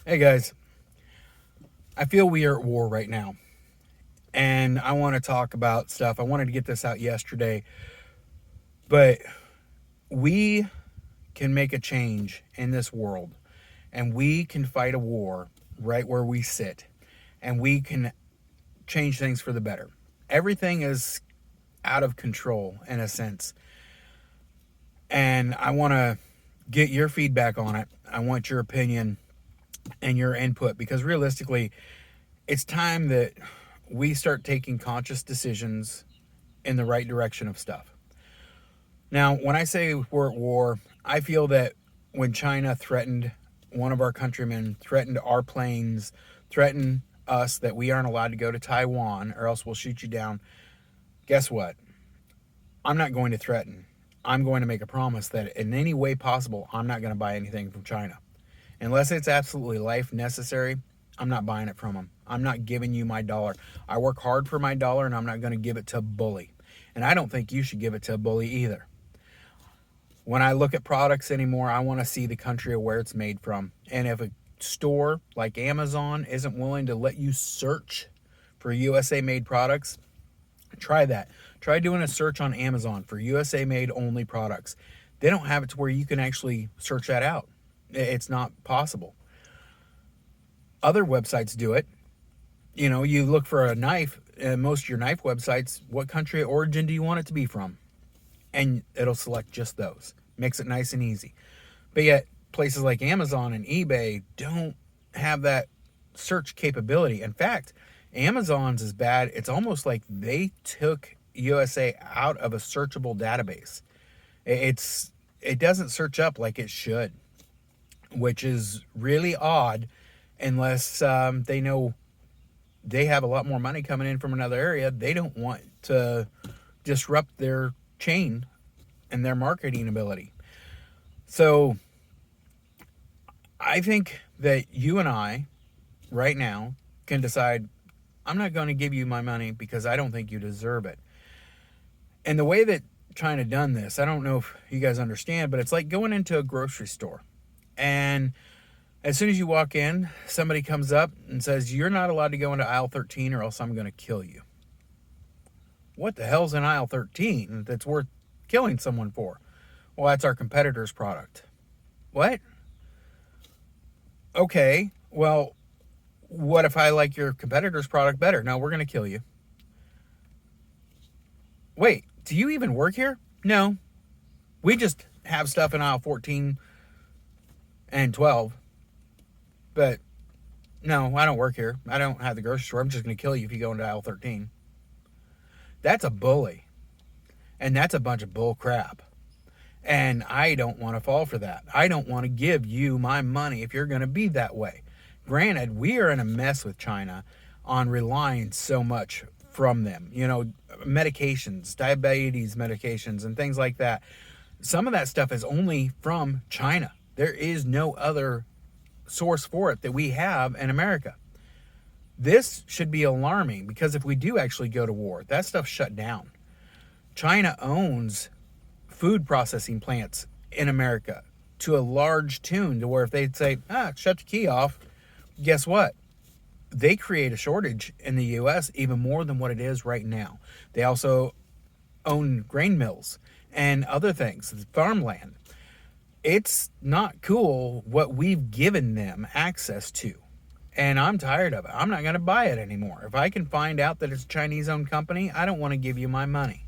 Hey guys, I feel we are at war right now, and I want to talk about stuff. I wanted to get this out yesterday, but we can make a change in this world, and we can fight a war right where we sit, and we can change things for the better. Everything is out of control in a sense, and I want to get your feedback on it. I want your opinion and your input because realistically, it's time that we start taking conscious decisions in the right direction of stuff. Now, when I say we're at war, I feel that when China threatened one of our countrymen, threatened our planes, threatened us that we aren't allowed to go to Taiwan or else we'll shoot you down, guess what? I'm not going to threaten. I'm going to make a promise that in any way possible, I'm not going to buy anything from China. Unless it's absolutely life necessary, I'm not buying it from them. I'm not giving you my dollar. I work hard for my dollar and I'm not going to give it to a bully. And I don't think you should give it to a bully either. When I look at products anymore, I want to see the country of where it's made from. And if a store like Amazon isn't willing to let you search for USA made products, try that. Try doing a search on Amazon for USA made only products. They don't have it to where you can actually search that out. It's not possible. Other websites do it. You know, you look for a knife, and most of your knife websites, what country of origin do you want it to be from? And it'll select just those. Makes it nice and easy. But yet, places like Amazon and eBay don't have that search capability. In fact, Amazon's is bad. It's almost like they took USA out of a searchable database. It doesn't search up like it should, which is really odd unless they know they have a lot more money coming in from another area. They don't want to disrupt their chain and their marketing ability. So I think that you and I right now can decide I'm not going to give you my money because I don't think you deserve it. And the way that China done this, I don't know if you guys understand, but it's like going into a grocery store. And as soon as you walk in, somebody comes up and says, "You're not allowed to go into aisle 13 or else I'm going to kill you." What the hell's in aisle 13 that's worth killing someone for? Well, that's our competitor's product. What? Okay, well, what if I like your competitor's product better? No, we're going to kill you. Wait, do you even work here? No, we just have stuff in aisle 14 and 12. But no, I don't work here. I don't have the grocery store. I'm just going to kill you if you go into aisle 13. That's a bully. And that's a bunch of bull crap. And I don't want to fall for that. I don't want to give you my money if you're going to be that way. Granted, we are in a mess with China on relying so much from them. You know, medications, diabetes medications, and things like that. Some of that stuff is only from China. There is no other source for it that we have in America. This should be alarming because if we do actually go to war, that stuff's shut down. China owns food processing plants in America to a large tune to where if they'd say, shut the key off, guess what? They create a shortage in the U.S. even more than what it is right now. They also own grain mills and other things, farmland. It's not cool what we've given them access to. And I'm tired of it. I'm not going to buy it anymore. If I can find out that it's a Chinese owned company, I don't want to give you my money.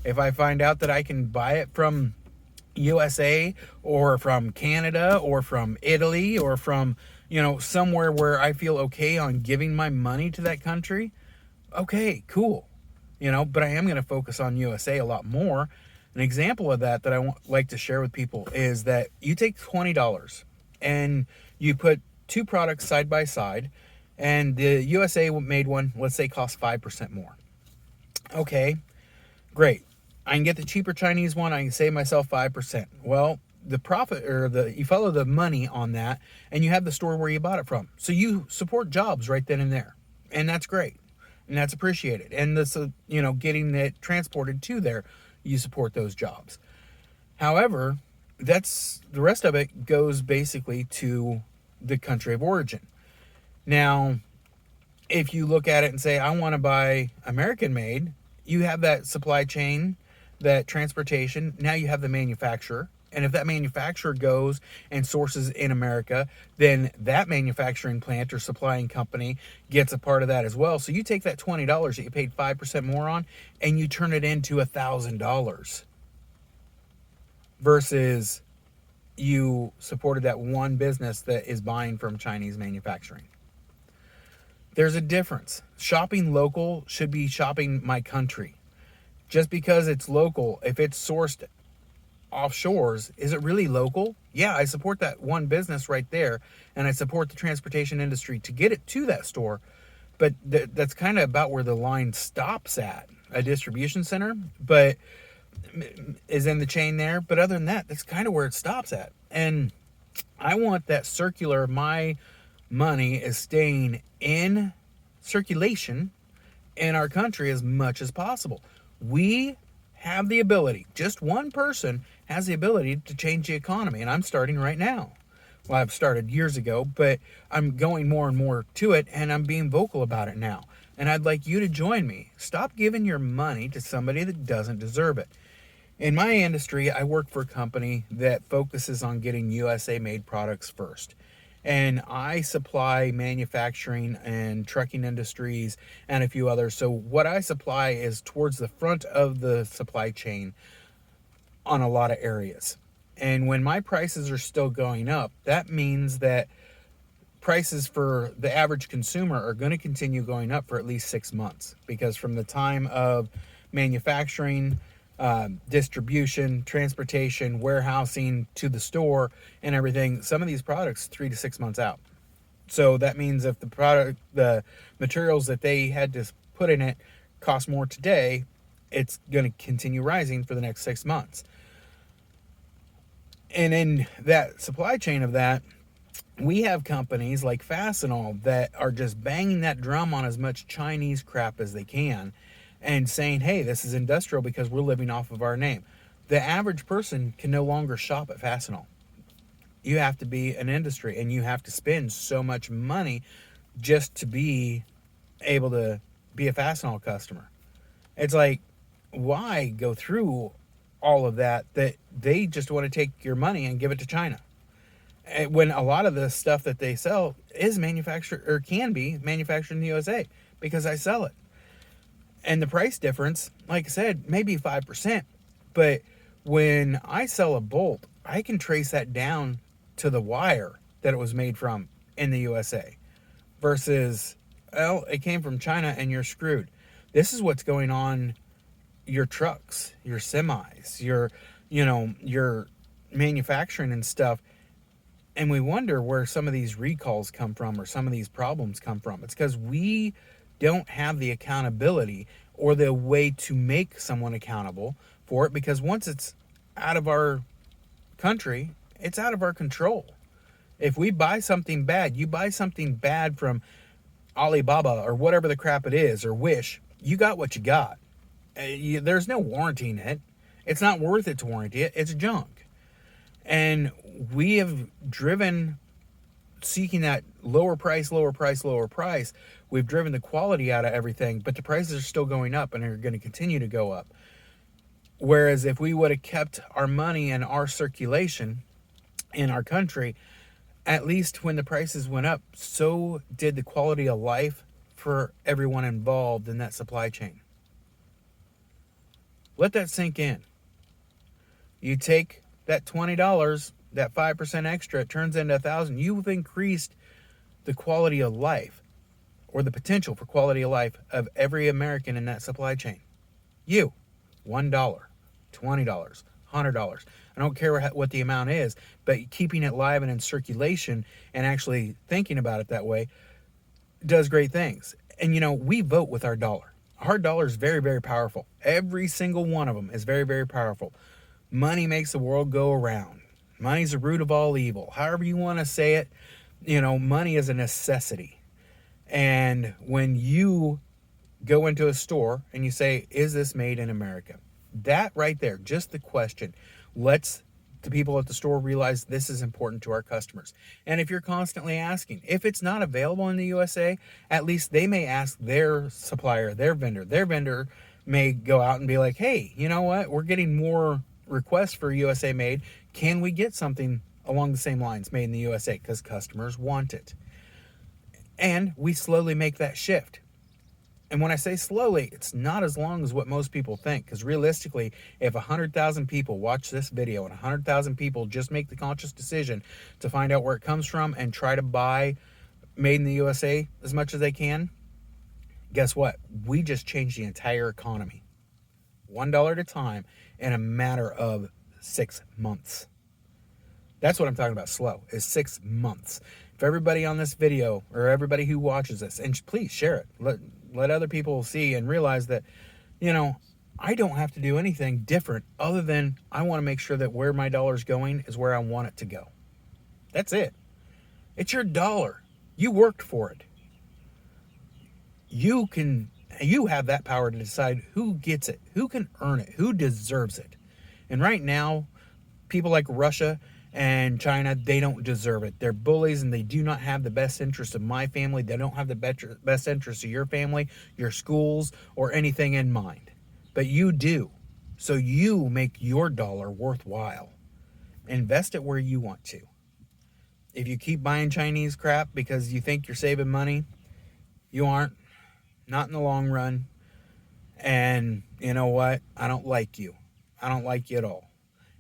If I find out that I can buy it from USA or from Canada or from Italy or from, somewhere where I feel okay on giving my money to that country, okay, cool. But I am going to focus on USA a lot more. An example of that I like to share with people is that you take $20 and you put two products side by side, and the USA made one, let's say, costs 5% more. Okay, great. I can get the cheaper Chinese one. I can save myself 5%. Well, the profit you follow the money on that, and you have the store where you bought it from. So you support jobs right then and there, and that's great, and that's appreciated. And this, getting it transported to there, you support those jobs. However, that's the rest of it goes basically to the country of origin. Now, if you look at it and say, I want to buy American made, you have that supply chain, that transportation. Now you have the manufacturer. And if that manufacturer goes and sources in America, then that manufacturing plant or supplying company gets a part of that as well. So you take that $20 that you paid 5% more on and you turn it into $1,000 versus you supported that one business that is buying from Chinese manufacturing. There's a difference. Shopping local should be shopping my country. Just because it's local, if it's sourced offshores, is it really local? Yeah, I support that one business right there, and I support the transportation industry to get it to that store, but that's kind of about where the line stops at. A distribution center, but is in the chain there, but other than that, that's kind of where it stops at. And I want that circular, my money is staying in circulation in our country as much as possible. We have the ability, just one person has the ability to change the economy, and I'm starting right now. Well, I've started years ago, but I'm going more and more to it, and I'm being vocal about it now. And I'd like you to join me. Stop giving your money to somebody that doesn't deserve it. In my industry, I work for a company that focuses on getting USA made products first. And I supply manufacturing and trucking industries and a few others. So what I supply is towards the front of the supply chain on a lot of areas. And when my prices are still going up, that means that prices for the average consumer are going to continue going up for at least 6 months. Because from the time of manufacturing, distribution, transportation, warehousing to the store and everything, some of these products 3 to 6 months out. So that means if the materials that they had to put in it cost more today, it's going to continue rising for the next 6 months. And in that supply chain of that, we have companies like Fastenal that are just banging that drum on as much Chinese crap as they can and saying, hey, this is industrial because we're living off of our name. The average person can no longer shop at Fastenal. You have to be an industry, and you have to spend so much money just to be able to be a Fastenal customer. It's like, why go through all of that they just want to take your money and give it to China? When a lot of the stuff that they sell is manufactured or can be manufactured in the USA because I sell it. And the price difference, like I said, maybe 5%. But when I sell a bolt, I can trace that down to the wire that it was made from in the USA versus, well, it came from China and you're screwed. This is what's going on your trucks, your semis, your manufacturing and stuff. And we wonder where some of these recalls come from or some of these problems come from. It's because we don't have the accountability or the way to make someone accountable for it, because once it's out of our country, it's out of our control. If we buy something bad, you buy something bad from Alibaba or whatever the crap it is, or Wish, you got what you got. There's no warranting it. It's not worth it to warranty it. It's junk. And we have driven seeking that lower price. We've driven the quality out of everything, but the prices are still going up and are going to continue to go up. Whereas if we would have kept our money and our circulation in our country, at least when the prices went up, so did the quality of life for everyone involved in that supply chain. Let that sink in. You take that $20, that 5% extra, it turns into $1,000. You've increased the quality of life, or the potential for quality of life, of every American in that supply chain. You, $1, $20, $100. I don't care what the amount is, but keeping it live and in circulation and actually thinking about it that way does great things. And we vote with our dollar. Our dollar is very, very powerful. Every single one of them is very, very powerful. Money makes the world go around. Money's the root of all evil. However you want to say it, money is a necessity. And when you go into a store and you say, is this made in America? That right there, just the question, lets the people at the store realize this is important to our customers. And if you're constantly asking, if it's not available in the USA, at least they may ask their supplier, their vendor. Their vendor may go out and be like, hey, you know what? We're getting more requests for USA made. Can we get something along the same lines made in the USA? Because customers want it. And we slowly make that shift. And when I say slowly, it's not as long as what most people think. Because realistically, if 100,000 people watch this video and 100,000 people just make the conscious decision to find out where it comes from and try to buy made in the USA as much as they can, guess what? We just changed the entire economy. $1 at a time in a matter of 6 months. That's what I'm talking about, slow, is 6 months. If everybody on this video, or everybody who watches this, and please share it, let other people see and realize that, you know, I don't have to do anything different other than I want to make sure that where my dollar's going is where I want it to go. That's it. It's your dollar. You worked for it. You have that power to decide who gets it, who can earn it, who deserves it. And right now, people like Russia and China, they don't deserve it. They're bullies, and they do not have the best interest of my family. They don't have the best interest of your family, your schools, or anything in mind. But you do. So you make your dollar worthwhile. Invest it where you want to. If you keep buying Chinese crap because you think you're saving money, you aren't. Not in the long run. And you know what? I don't like you. I don't like you at all.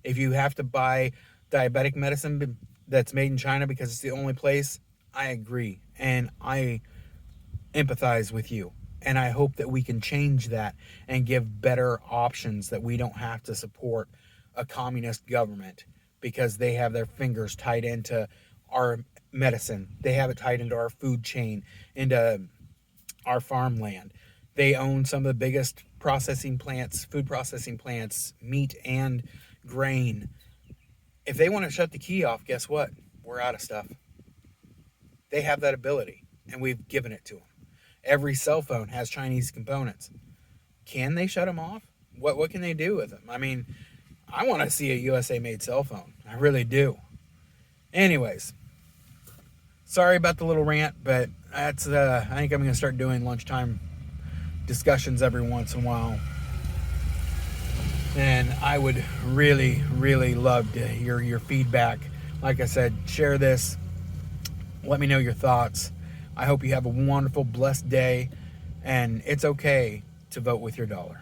If you have to buy diabetic medicine that's made in China because it's the only place, I agree. And I empathize with you. And I hope that we can change that and give better options, that we don't have to support a communist government because they have their fingers tied into our medicine. They have it tied into our food chain, into our farmland. They own some of the biggest processing plants, food processing plants, meat and grain. If they want to shut the key off, guess what? We're out of stuff. They have that ability, and we've given it to them. Every cell phone has Chinese components. Can they shut them off? What can they do with them? I mean, I want to see a USA-made cell phone. I really do. Anyways, sorry about the little rant, but that's I think I'm going to start doing lunchtime discussions every once in a while. And I would really, really love to hear your feedback. Like I said, share this. Let me know your thoughts. I hope you have a wonderful, blessed day. And it's okay to vote with your dollar.